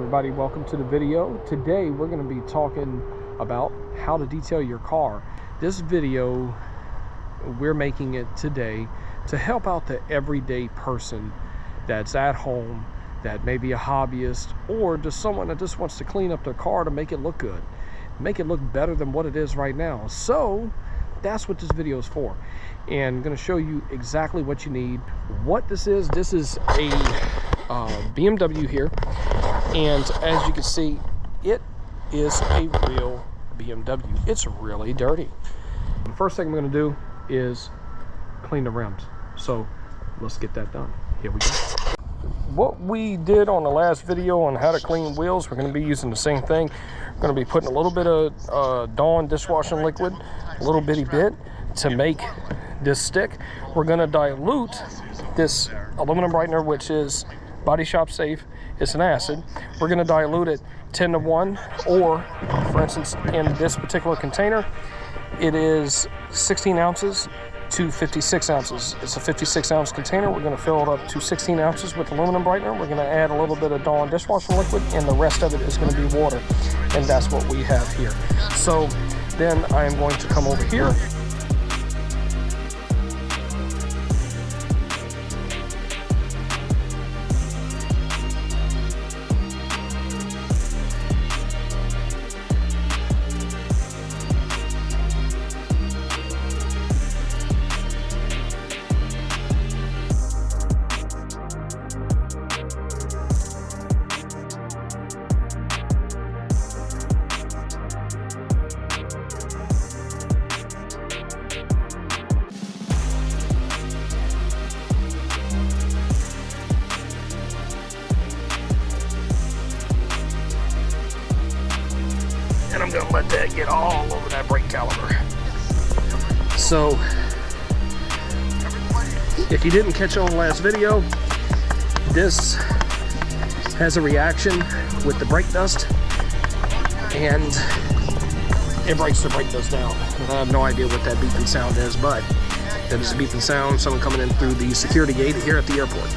everybody, welcome to the video. Today we're going to be talking about how to detail your car. This video, we're making it today to help out the everyday person that's at home, that may be a hobbyist, or just someone that just wants to clean up their car to make it look good, make it look better than what it is right now. So that's what this video is for, and I'm going to show you exactly what you need. What this is a BMW here, and as you can see, it is a real BMW. It's really dirty. The first thing I'm going to do is clean the rims, so let's get that done. Here we go. What we did on the last video on how to clean wheels, we're going to be using the same thing. We're going to be putting a little bit of Dawn dishwashing liquid, a little bitty bit, to make this stick. We're going to dilute this aluminum brightener, which is Body Shop safe. It's an acid. We're going to dilute it 10 to 1, or for instance in this particular container it is 16 ounces to 56 ounces. It's a 56 ounce container. We're going to fill it up to 16 ounces with aluminum brightener. We're going to add a little bit of Dawn dishwashing liquid, and the rest of it is going to be water, and that's what we have here. So then I am going to come over here . And I'm gonna let that get all over that brake caliper. So, if you didn't catch on the last video, this has a reaction with the brake dust, and it breaks the brake dust down. I have no idea what that beeping sound is, but that is a beeping sound, someone coming in through the security gate here at the airport.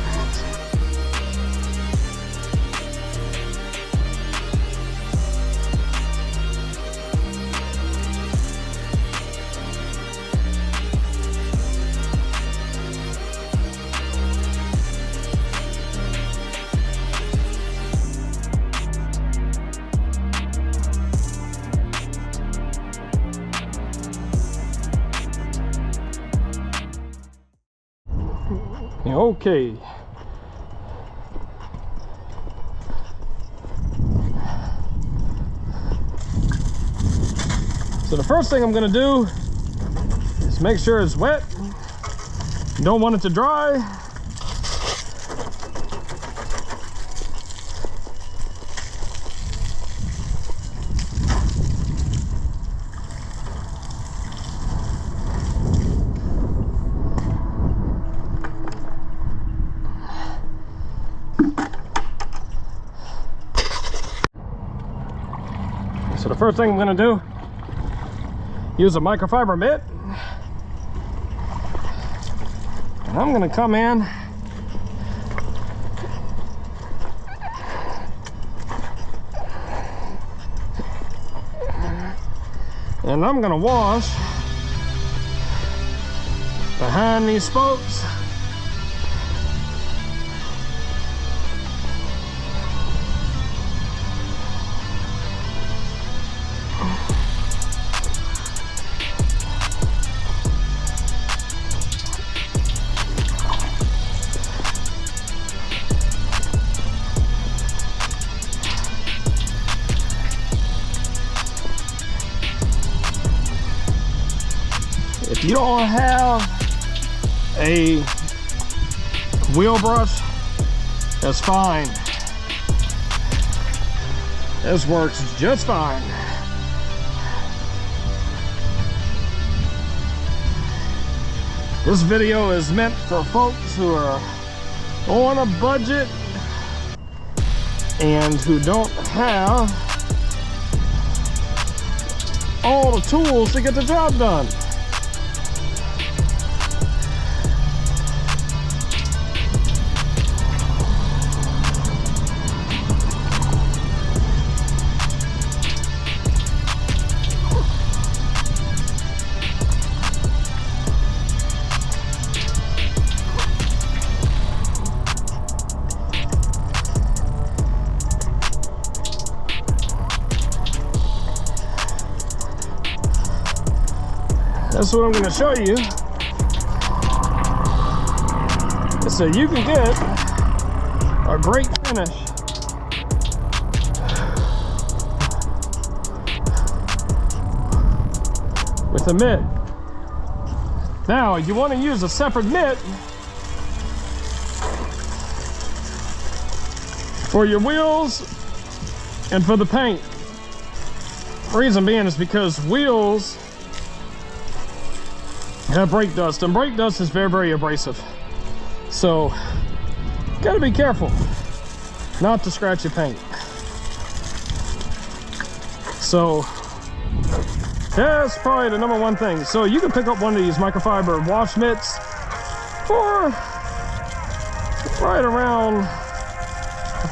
Okay. So the first thing I'm going to do is make sure it's wet. You don't want it to dry. So the first thing I'm going to do, use a microfiber mitt, and I'm going to come in and I'm going to wash behind these spokes. If you don't have a wheel brush, that's fine. This works just fine. This video is meant for folks who are on a budget and who don't have all the tools to get the job done. this is what I'm going to show you. So you can get a great finish with a mitt. Now you want to use a separate mitt for your wheels and for the paint. Reason being is because wheels have brake dust, and brake dust is very, very abrasive. So gotta be careful not to scratch your paint. So that's probably the number one thing. So you can pick up one of these microfiber wash mitts for right around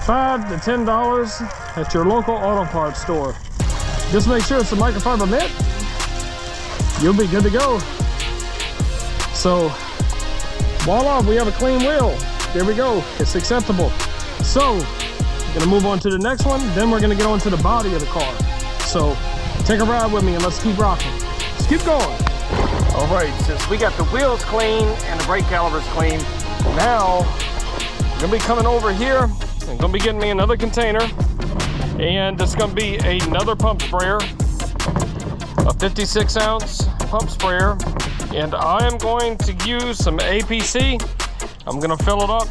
$5 to $10 at your local auto parts store. Just make sure it's a microfiber mitt. You'll be good to go. So voila, we have a clean wheel. There we go, it's acceptable. So we're gonna move on to the next one, then we're gonna get on to the body of the car. So take a ride with me and let's keep rocking. Let's keep going. All right, since we got the wheels clean and the brake calipers clean, now we're gonna be coming over here and gonna be getting me another container, and it's gonna be another pump sprayer, a 56-ounce pump sprayer, and I am going to use some APC. I'm gonna fill it up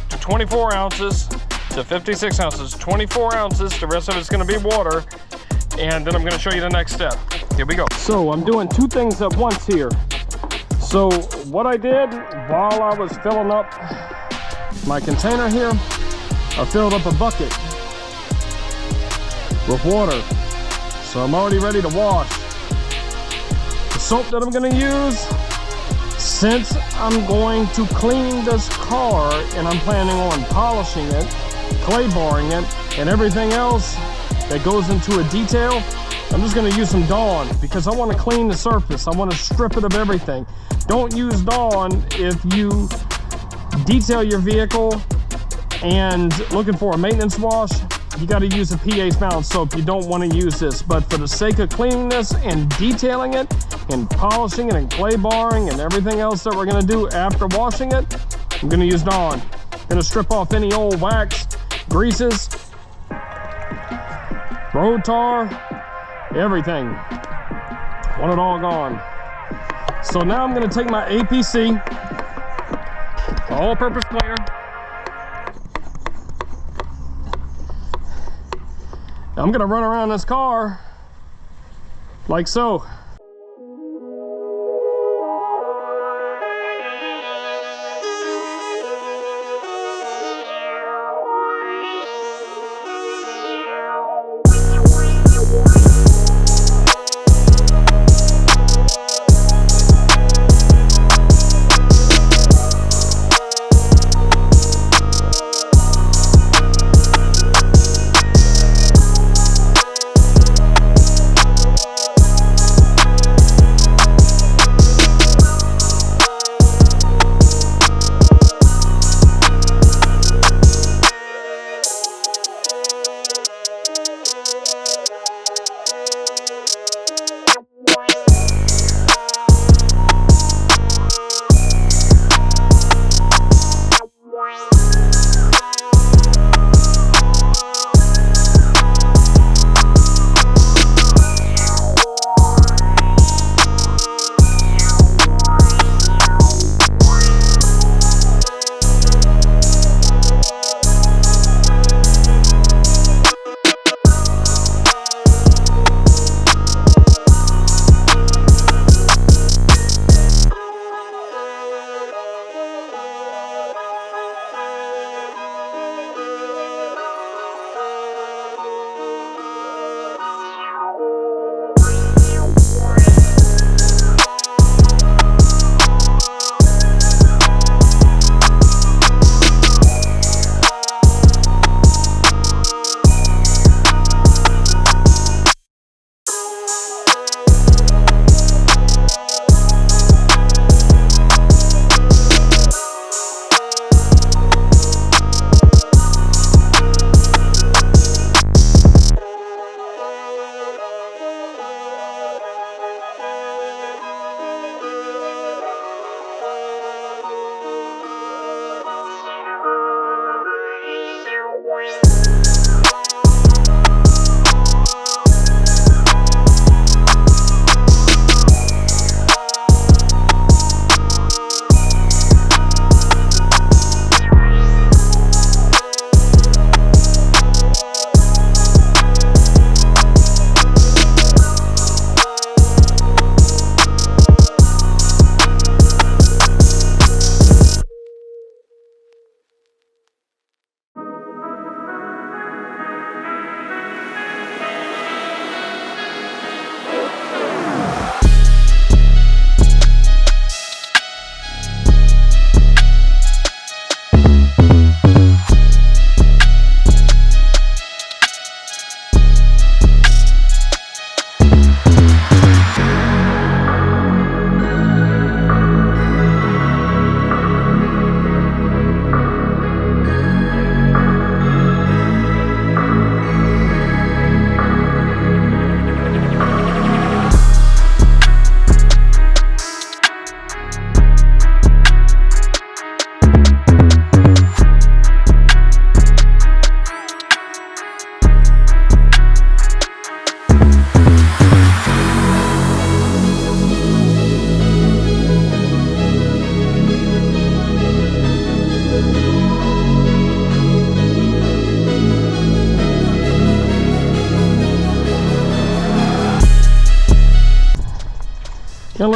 to 24 ounces to 56 ounces, 24 ounces. The rest of it's gonna be water. And then I'm gonna show you the next step. Here we go. So I'm doing two things at once here. So what I did while I was filling up my container here, I filled up a bucket with water. So I'm already ready to wash. The soap that I'm gonna use, since I'm going to clean this car and I'm planning on polishing it, clay barring it, and everything else that goes into a detail, I'm just gonna use some Dawn because I wanna clean the surface. I wanna strip it of everything. Don't use Dawn if you detail your vehicle and looking for a maintenance wash. You gotta use a pH balance soap. You don't wanna use this, but for the sake of cleaning this and detailing it and polishing it and clay barring and everything else that we're gonna do after washing it, I'm gonna use Dawn. I'm gonna strip off any old wax, greases, road tar, everything. Want it all gone. So now I'm gonna take my APC, all-purpose cleaner, I'm gonna run around this car like so.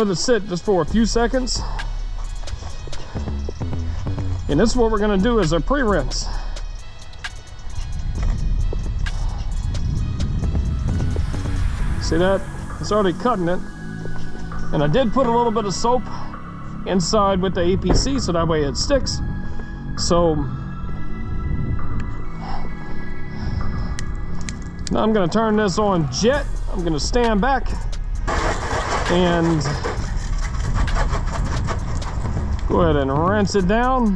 let it sit just for a few seconds. And this is what we're gonna do as a pre-rinse. See that? It's already cutting it. And I did put a little bit of soap inside with the APC so that way it sticks. So now I'm gonna turn this on jet. I'm gonna stand back and go ahead and rinse it down.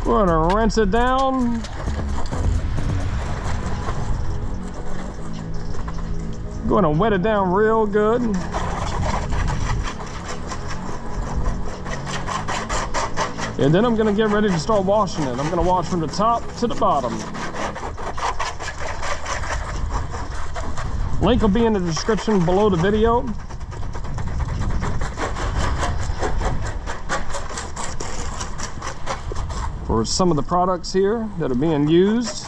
Go ahead and rinse it down. Go ahead and wet it down real good. And then I'm gonna get ready to start washing it. I'm gonna wash from the top to the bottom. Link will be in the description below the video. For some of the products here that are being used.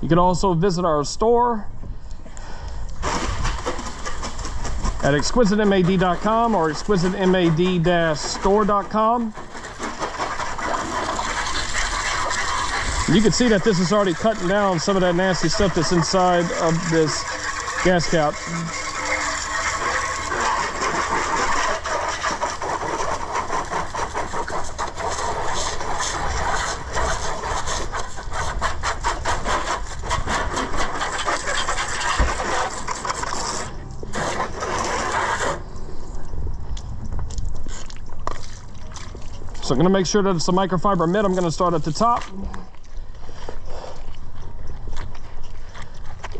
You can also visit our store at exquisitemad.com or exquisitemad-store.com. You can see that this is already cutting down some of that nasty stuff that's inside of this gas cap. So I'm going to make sure that it's a microfiber mitt. I'm going to start at the top.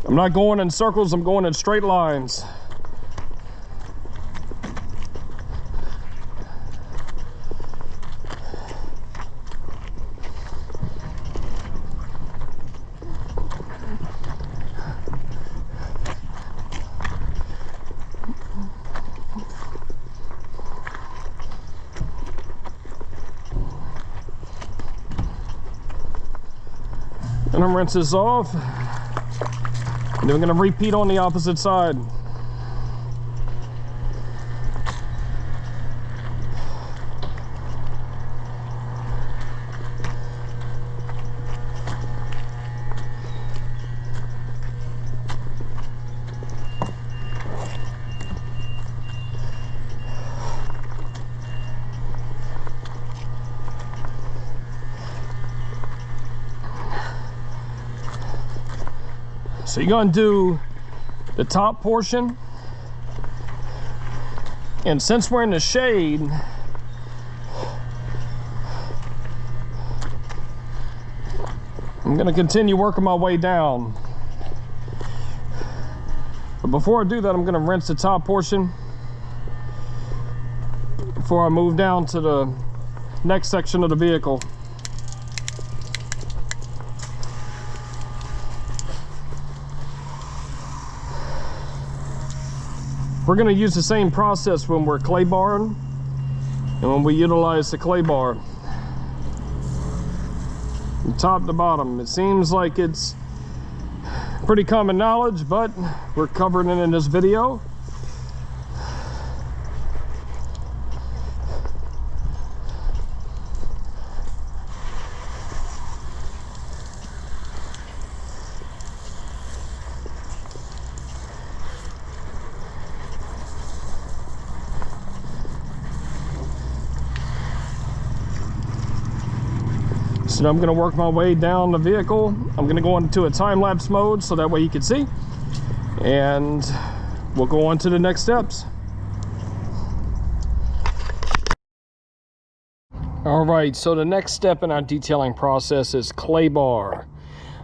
I'm not going in circles, I'm going in straight lines. And I'm rinse this off. And then we're going to repeat on the opposite side. So you're going to do the top portion, and since we're in the shade, I'm going to continue working my way down. But before I do that, I'm going to rinse the top portion before I move down to the next section of the vehicle. We're going to use the same process when we're clay barring and when we utilize the clay bar. From top to bottom. It seems like it's pretty common knowledge, but we're covering it in this video. So I'm going to work my way down the vehicle. I'm going to go into a time-lapse mode so that way you can see. And we'll go on to the next steps. All right, so the next step in our detailing process is clay bar.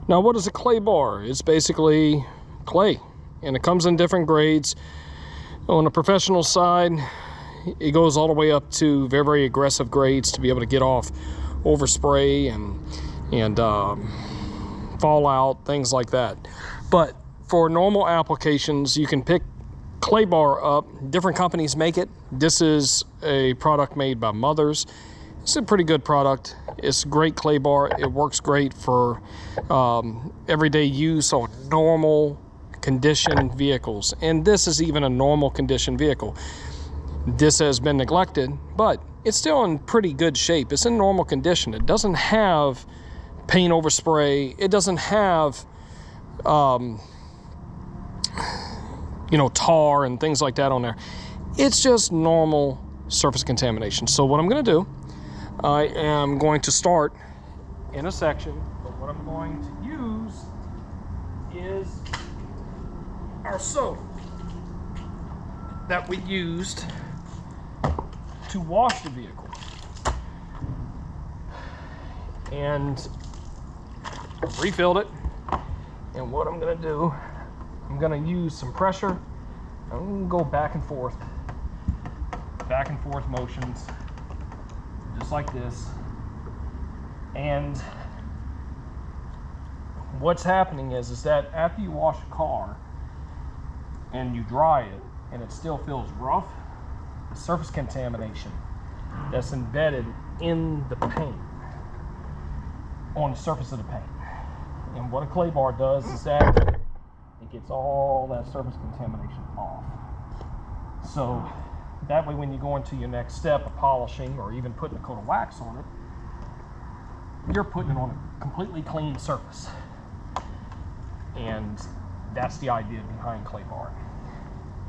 Now, what is a clay bar? It's basically clay, and it comes in different grades. On the professional side, it goes all the way up to very, very aggressive grades to be able to get off overspray and fallout, things like that. But for normal applications, you can pick clay bar up. Different companies make it. This is a product made by Mothers. It's a pretty good product. It's a great clay bar. It works great for everyday use on normal condition vehicles. And this is even a normal condition vehicle. This has been neglected, but it's still in pretty good shape. It's in normal condition. It doesn't have paint overspray. It doesn't have, you know, tar and things like that on there. It's just normal surface contamination. So what I'm going to do, I am going to start in a section, but what I'm going to use is our soap that we used to wash the vehicle. And refilled it. And what I'm going to do, I'm going to use some pressure. I'm going to go back and forth motions, just like this. And what's happening is that after you wash a car and you dry it and it still feels rough, the surface contamination that's embedded in the paint, on the surface of the paint. And what a clay bar does is that it gets all that surface contamination off. So that way when you go into your next step of polishing or even putting a coat of wax on it, you're putting it on a completely clean surface. And that's the idea behind clay bar.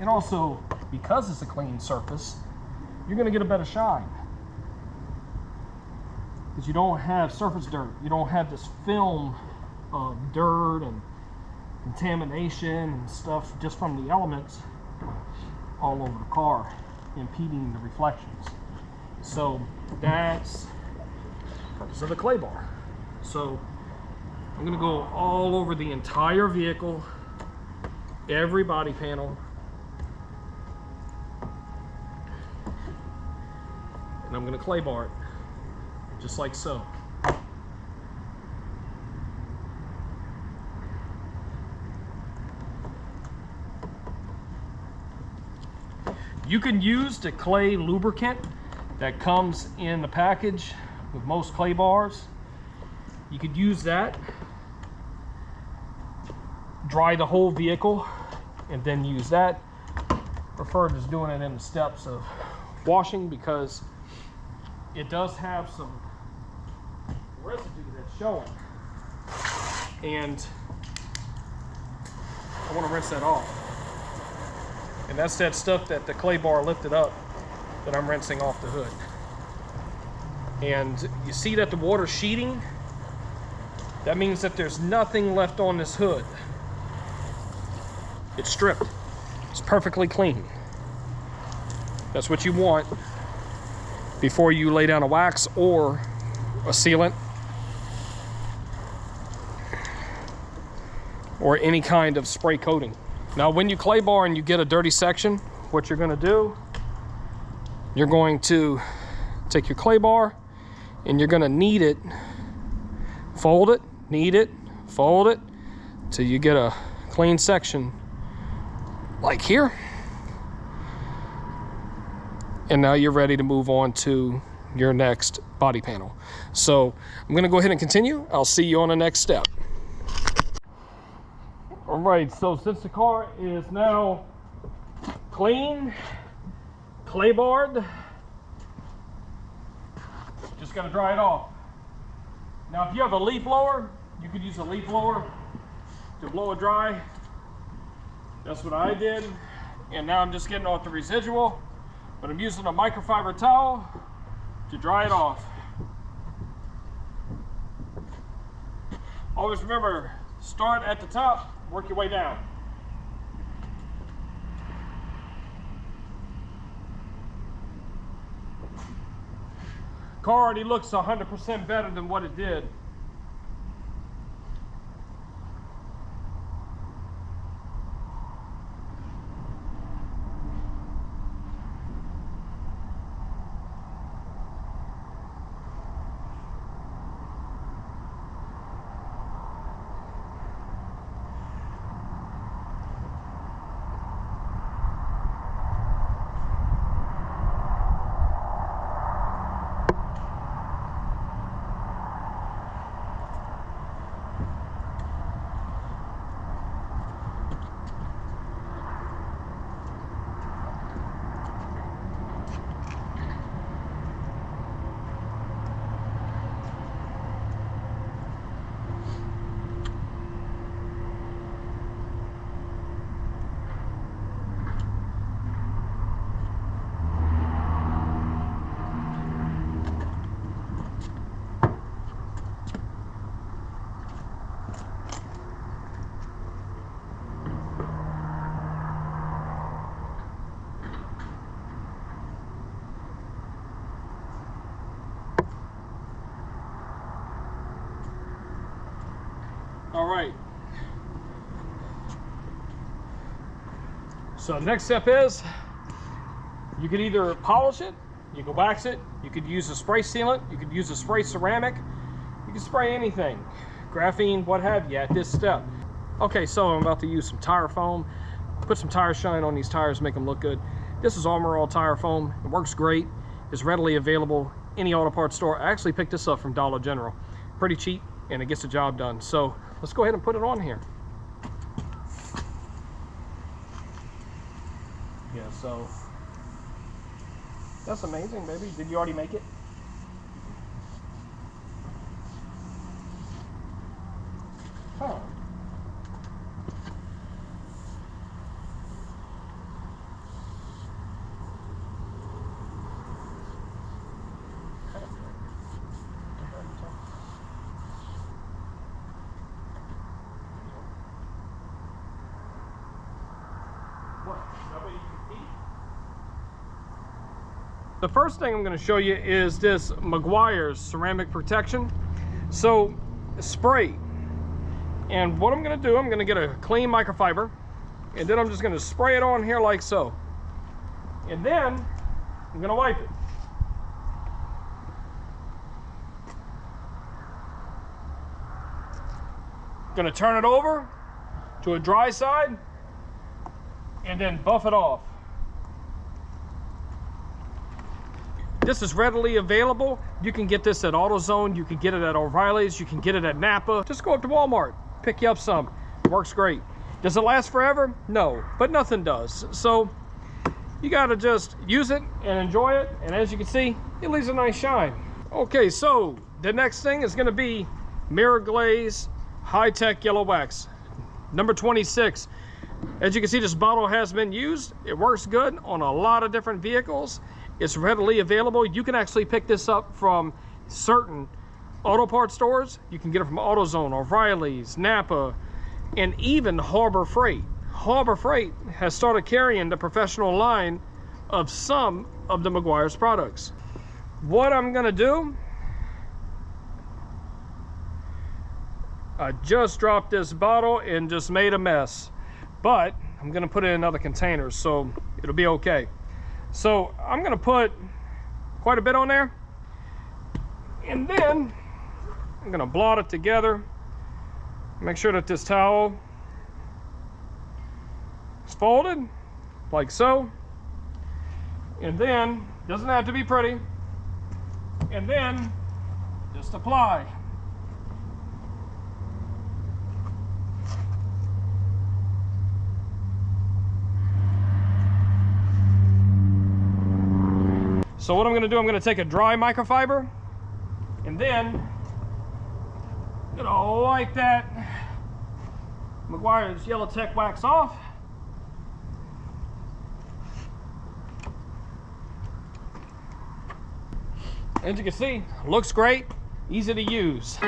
And also, because it's a clean surface, you're going to get a better shine. Because you don't have surface dirt. You don't have this film of dirt and contamination and stuff just from the elements all over the car, impeding the reflections. So that's the purpose of the clay bar. So I'm going to go all over the entire vehicle, every body panel, and I'm going to clay bar it just like so. You can use the clay lubricant that comes in the package with most clay bars. You could use that, dry the whole vehicle, and then use that. Prefer just doing it in the steps of washing because it does have some residue that's showing. And I want to rinse that off. And that's that stuff that the clay bar lifted up that I'm rinsing off the hood. And you see that the water's sheeting? That means that there's nothing left on this hood. It's stripped. It's perfectly clean. That's what you want before you lay down a wax or a sealant or any kind of spray coating. Now, when you clay bar and you get a dirty section, what you're going to do, you're going to take your clay bar and you're going to knead it, fold it, knead it, fold it, till you get a clean section like here. And now you're ready to move on to your next body panel. So I'm going to go ahead and continue. I'll see you on the next step. All right, so since the car is now clean, clay barred, just got to dry it off. Now, if you have a leaf blower, you could use a leaf blower to blow it dry. That's what I did. And now I'm just getting off the residual, but I'm using a microfiber towel to dry it off. Always remember, start at the top, work your way down. Car already looks 100% better than what it did. right. So the next step is you could either polish it, you could wax it, you could use a spray sealant, you could use a spray ceramic, you can spray anything, graphene, what have you at this step. Okay, so I'm about to use some tire foam, put some tire shine on these tires, make them look good. This is Armor All tire foam. It works great. It's readily available any auto parts store. I actually picked this up from Dollar General. Pretty cheap, and it gets the job done. So let's go ahead and put it on here. Yeah, so that's amazing, baby. Did you already make it? Huh. The first thing I'm going to show you is this Meguiar's ceramic protection. So spray, and what I'm going to do, I'm going to get a clean microfiber, and then I'm just going to spray it on here like so, and then I'm going to wipe it. Going to turn it over to a dry side and then buff it off. This is readily available. You can get this at AutoZone, you can get it at O'Reilly's, you can get it at Napa. Just go up to Walmart, pick you up some. It works great. Does it last forever? No, but nothing does. So you gotta just use it and enjoy it. And as you can see, it leaves a nice shine. Okay, so the next thing is gonna be Mirror Glaze High-Tech Yellow Wax, number 26. As you can see, this bottle has been used. It works good on a lot of different vehicles. It's readily available. You can actually pick this up from certain auto parts stores. You can get it from AutoZone, O'Reilly's, Napa, and even Harbor Freight. Harbor Freight has started carrying the professional line of some of the Meguiar's products. What I'm gonna do, I just dropped this bottle and just made a mess, but I'm gonna put it in another container, so it'll be okay. So I'm gonna put quite a bit on there, and then I'm gonna blot it together. Make sure that this towel is folded like so, and then doesn't have to be pretty, and then just apply. So what I'm going to do, I'm going to take a dry microfiber, and then I'm going to wipe that Meguiar's Yellow Tech wax off. As you can see, looks great, easy to use.